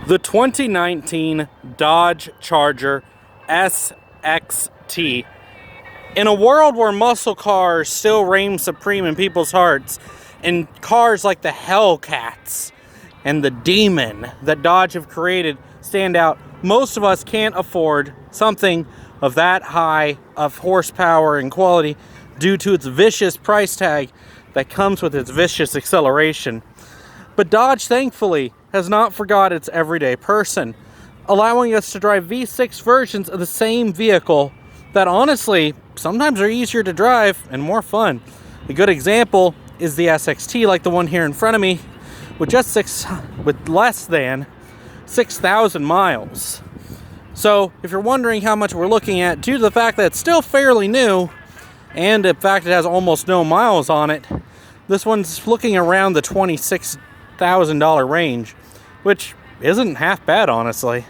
The 2019 Dodge Charger SXT. In a world where muscle cars still reign supreme in people's hearts, and cars like the Hellcats and the Demon that Dodge have created stand out, most of us can't afford something of that high of horsepower and quality due to its vicious price tag that comes with its vicious acceleration. But Dodge, thankfully, has not forgot its everyday person, allowing us to drive V6 versions of the same vehicle that honestly sometimes are easier to drive and more fun. A good example is the SXT, like the one here in front of me, with less than 6,000 miles. So if you're wondering how much we're looking at, due to the fact that it's still fairly new and the fact it has almost no miles on it, this one's looking around the $26,000 range, which isn't half bad, honestly.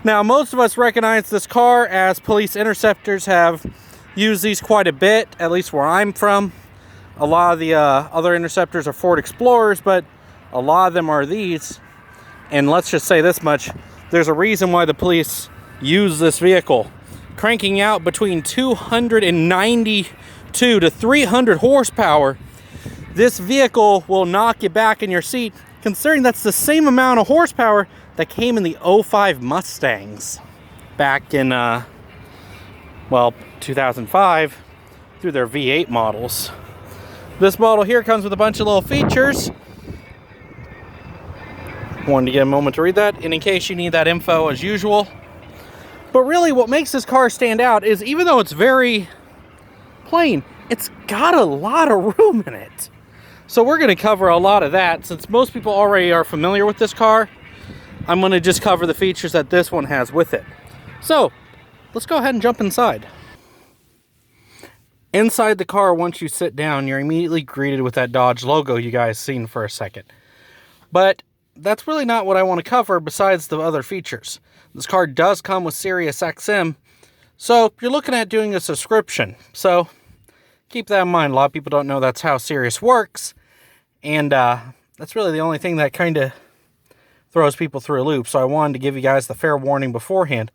Now, most of us recognize this car as police interceptors have used these quite a bit, at least where I'm from. A lot of the other interceptors are Ford Explorers, but a lot of them are these. And let's just say this much, there's a reason why the police use this vehicle. Cranking out between 292 to 300 horsepower, this vehicle will knock you back in your seat, considering that's the same amount of horsepower that came in the 05 Mustangs back in, 2005 through their V8 models. This model here comes with a bunch of little features. Wanted to get a moment to read that, and in case you need that info as usual. But really what makes this car stand out is, even though it's very plain, it's got a lot of room in it. So we're going to cover a lot of that. Since most people already are familiar with this car, I'm going to just cover the features that this one has with it. So let's go ahead and jump inside. Inside the car, once you sit down, you're immediately greeted with that Dodge logo you guys seen for a second. But that's really not what I want to cover besides the other features. This car does come with Sirius XM, so you're looking at doing a subscription. So keep that in mind. A lot of people don't know that's how Sirius works. And that's really the only thing that kind of throws people through a loop. So I wanted to give you guys the fair warning beforehand.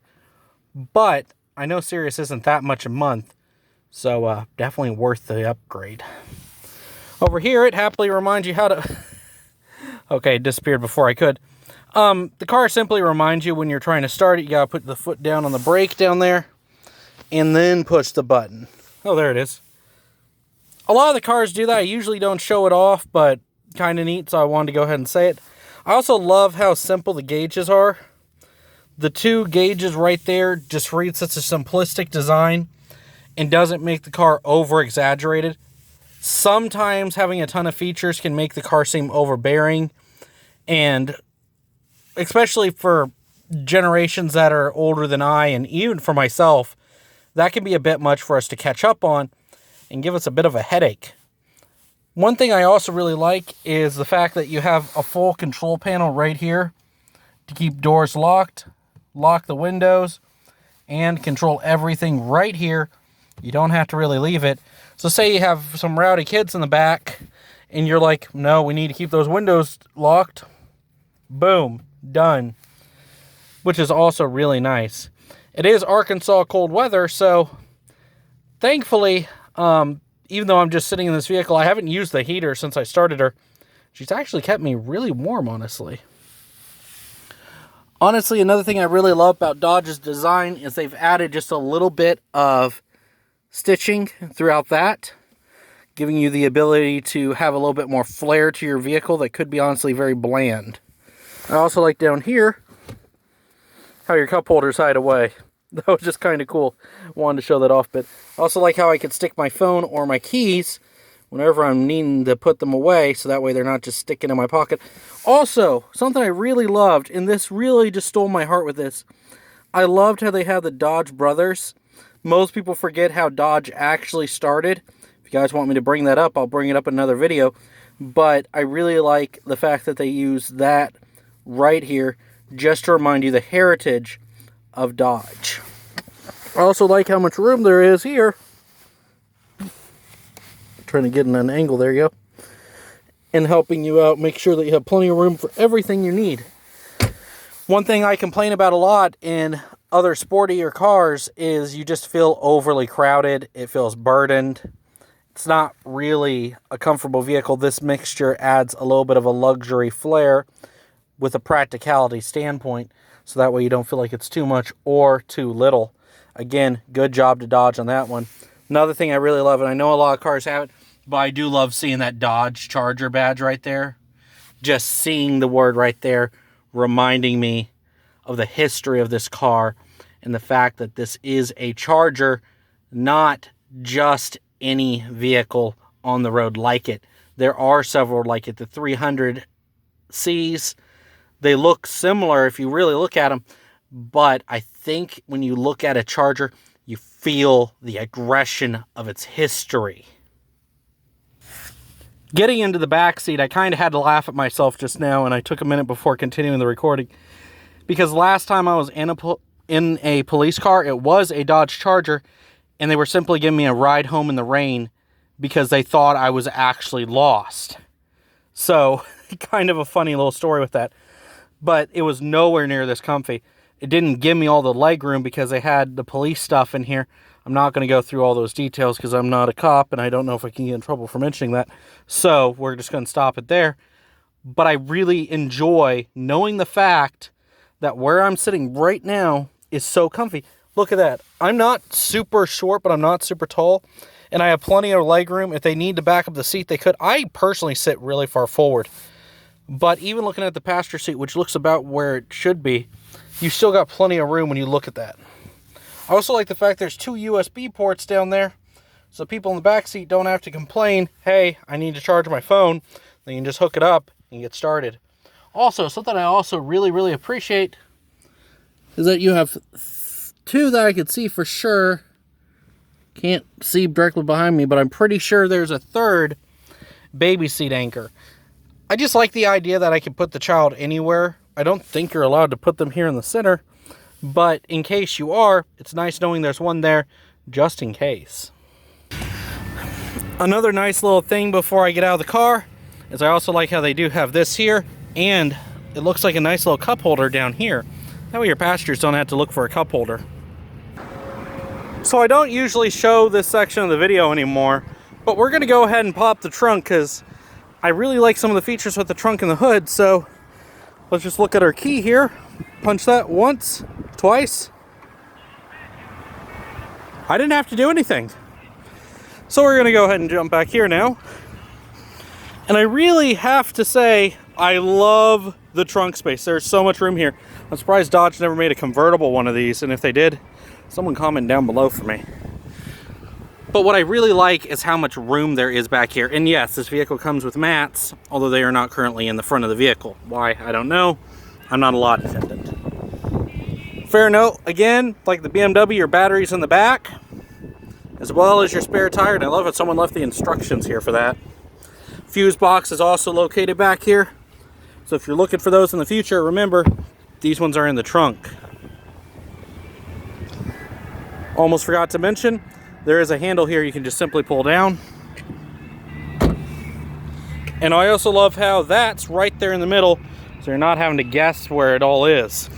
But I know Sirius isn't that much a month. So definitely worth the upgrade. Over here, it happily reminds you how to... Okay, it disappeared before I could. The car simply reminds you when you're trying to start it, you gotta put the foot down on the brake down there. And then push the button. Oh, there it is. A lot of the cars do that. I usually don't show it off, but kind of neat, so I wanted to go ahead and say it. I also love how simple the gauges are. The two gauges right there just read such a simplistic design and doesn't make the car over-exaggerated. Sometimes having a ton of features can make the car seem overbearing, and especially for generations that are older than I, and even for myself, that can be a bit much for us to catch up on and give us a bit of a headache. One thing I also really like is the fact that you have a full control panel right here to keep doors locked, lock the windows, and control everything right here. You don't have to really leave it. So say you have some rowdy kids in the back and you're like, no, we need to keep those windows locked. Boom, done. Which is also really nice. It is Arkansas cold weather, so thankfully, even though I'm just sitting in this vehicle, I haven't used the heater since I started her. She's actually kept me really warm, honestly. Honestly, another thing I really love about Dodge's design is they've added just a little bit of stitching throughout that, giving you the ability to have a little bit more flair to your vehicle that could be honestly very bland. I also like down here how your cup holders hide away. That was just kind of cool. Wanted to show that off, but I also like how I could stick my phone or my keys whenever I'm needing to put them away, so that way they're not just sticking in my pocket. Also, something I really loved, and this really just stole my heart with this, I loved how they have the Dodge brothers. Most people forget how Dodge actually started. If you guys want me to bring that up, I'll bring it up in another video. But I really like the fact that they use that right here just to remind you the heritage of Dodge. I also like how much room there is here. Trying to get in an angle, there you go. And helping you out, make sure that you have plenty of room for everything you need. One thing I complain about a lot in other sportier cars is you just feel overly crowded. It feels burdened. It's not really a comfortable vehicle. This mixture adds a little bit of a luxury flair with a practicality standpoint, so that way you don't feel like it's too much or too little. Again, good job to Dodge on that one. Another thing I really love, and I know a lot of cars have it, but I do love seeing that Dodge Charger badge right there. Just seeing the word right there, reminding me of the history of this car and the fact that this is a Charger, not just any vehicle on the road like it. There are several like it. The 300Cs, they look similar if you really look at them, but I think when you look at a Charger, you feel the aggression of its history. Getting into the back seat, I kind of had to laugh at myself just now, and I took a minute before continuing the recording, because last time I was in a police car, it was a Dodge Charger, and they were simply giving me a ride home in the rain because they thought I was actually lost. So, kind of a funny little story with that. But it was nowhere near this comfy. It didn't give me all the leg room because they had the police stuff in here. I'm not going to go through all those details because I'm not a cop and I don't know if I can get in trouble for mentioning that. So we're just going to stop it there. But I really enjoy knowing the fact that where I'm sitting right now is so comfy. Look at that. I'm not super short, but I'm not super tall. And I have plenty of leg room. If they need to back up the seat, they could. I personally sit really far forward. But even looking at the passenger seat, which looks about where it should be, you still got plenty of room when you look at that. I also like the fact there's 2 USB ports down there, so people in the back seat don't have to complain, hey, I need to charge my phone. They can just hook it up and get started. Also, something I also really, really appreciate is that you have 2 that I could see for sure. Can't see directly behind me, but I'm pretty sure there's a 3rd baby seat anchor. I just like the idea that I can put the child anywhere. I don't think you're allowed to put them here in the center, but in case you are, it's nice knowing there's one there just in case. Another nice little thing before I get out of the car is I also like how they do have this here, and it looks like a nice little cup holder down here. That way your passengers don't have to look for a cup holder. So I don't usually show this section of the video anymore, but we're going to go ahead and pop the trunk because I really like some of the features with the trunk and the hood. So let's just look at our key here. Punch that once, twice. I didn't have to do anything. So we're going to go ahead and jump back here now. And I really have to say, I love the trunk space. There's so much room here. I'm surprised Dodge never made a convertible one of these. And if they did, someone comment down below for me. But what I really like is how much room there is back here. And yes, this vehicle comes with mats, although they are not currently in the front of the vehicle. Why? I don't know. I'm not a lot attendant. Fair note, again, like the BMW, your battery's in the back, as well as your spare tire. And I love that someone left the instructions here for that. Fuse box is also located back here. So if you're looking for those in the future, remember, these ones are in the trunk. Almost forgot to mention, there is a handle here you can just simply pull down. And I also love how that's right there in the middle, so you're not having to guess where it all is.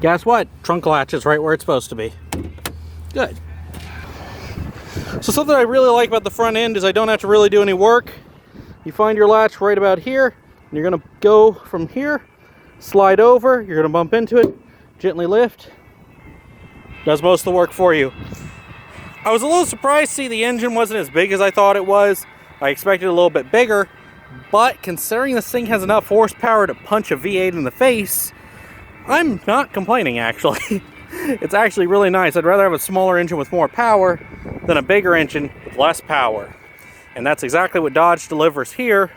Guess what? Trunk latch is right where it's supposed to be. Good. So something I really like about the front end is I don't have to really do any work. You find your latch right about here, and you're gonna go from here, slide over, you're gonna bump into it, gently lift. Does most of the work for you. I was a little surprised to see the engine wasn't as big as I thought it was. I expected a little bit bigger, but considering this thing has enough horsepower to punch a V8 in the face, I'm not complaining actually. It's actually really nice. I'd rather have a smaller engine with more power than a bigger engine with less power. And that's exactly what Dodge delivers here,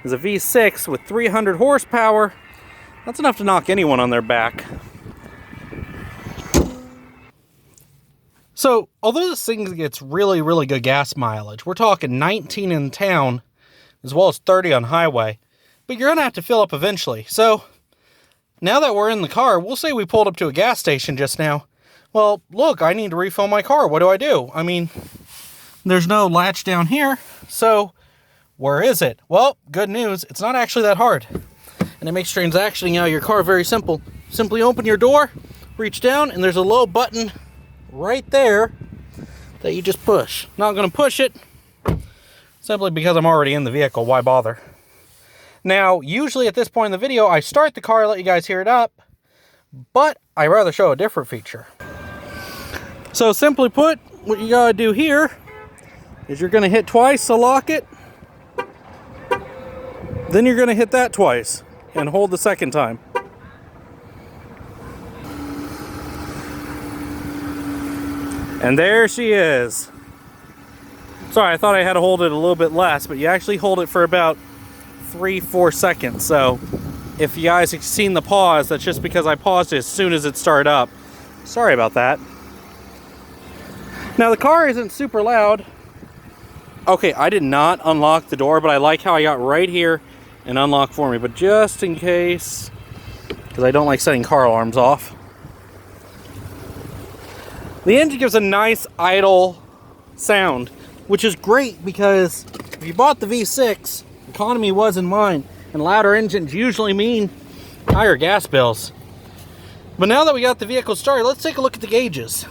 is a V6 with 300 horsepower. That's enough to knock anyone on their back. So, although this thing gets really, really good gas mileage, we're talking 19 in town, as well as 30 on highway, but you're going to have to fill up eventually. So, now that we're in the car, we'll say we pulled up to a gas station just now. Well, look, I need to refill my car. What do? I mean, there's no latch down here, so where is it? Well, good news, it's not actually that hard. And it makes transactioning out of your car very simple. simply open your door, reach down, and there's a low button right there that you just push. Not going to push it simply because I'm already in the vehicle. Why bother? Now, usually at this point in the video, I start the car, let you guys hear it up, but I rather show a different feature. So simply put, what you gotta do here is you're gonna hit twice to lock it, then you're gonna hit that twice and hold the second time. And there she is. Sorry, I thought I had to hold it a little bit less, but you actually hold it for about 3-4 seconds. So if you guys have seen the pause, that's just because I paused it as soon as it started up. Sorry about that. Now the car isn't super loud. Okay, I did not unlock the door, but I like how I got right here and unlocked for me. But just in case, because I don't like setting car alarms off. The engine gives a nice idle sound, which is great because if you bought the V6, economy was in mind, and louder engines usually mean higher gas bills. But now that we got the vehicle started, let's take a look at the gauges.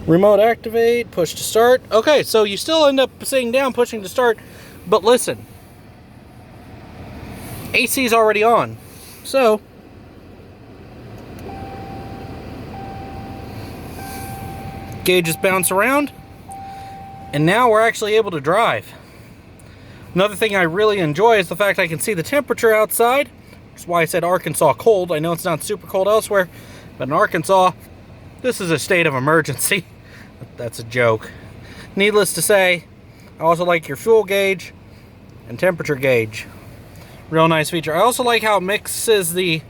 Remote activate, push to start. Okay, so you still end up sitting down, pushing to start, but listen, AC is already on, so gauges bounce around, and now we're actually able to drive. Another thing I really enjoy is the fact I can see the temperature outside. That's why I said Arkansas cold. I know it's not super cold elsewhere, but in Arkansas, this is a state of emergency. That's a joke. Needless to say, I also like your fuel gauge and temperature gauge. Real nice feature. I also like how it mixes the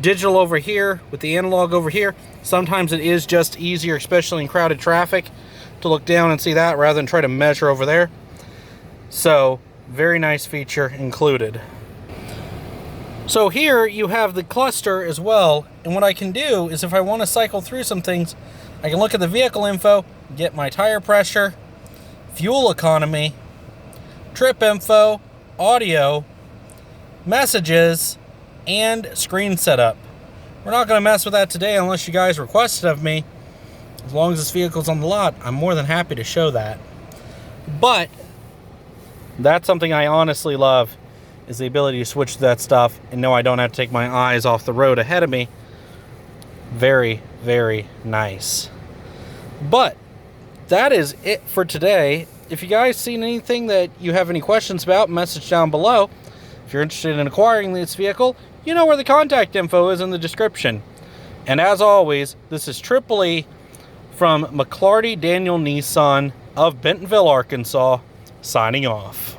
digital over here with the analog over here. Sometimes it is just easier, especially in crowded traffic, to look down and see that rather than try to measure over there. So, very nice feature included. So here you have the cluster as well, and what I can do is if I want to cycle through some things, I can look at the vehicle info, get my tire pressure, fuel economy, trip info, audio, messages, and screen setup. We're not going to mess with that today unless you guys request it of me. As long as this vehicle's on the lot, I'm more than happy to show that. But that's something I honestly love, is the ability to switch to that stuff and know I don't have to take my eyes off the road ahead of me. Very, very nice. But that is it for today. If you guys seen anything that you have any questions about, message down below. If you're interested in acquiring this vehicle, you know where the contact info is in the description. And as always, this is Triple E from McClarty Daniel Nissan of Bentonville, Arkansas, signing off.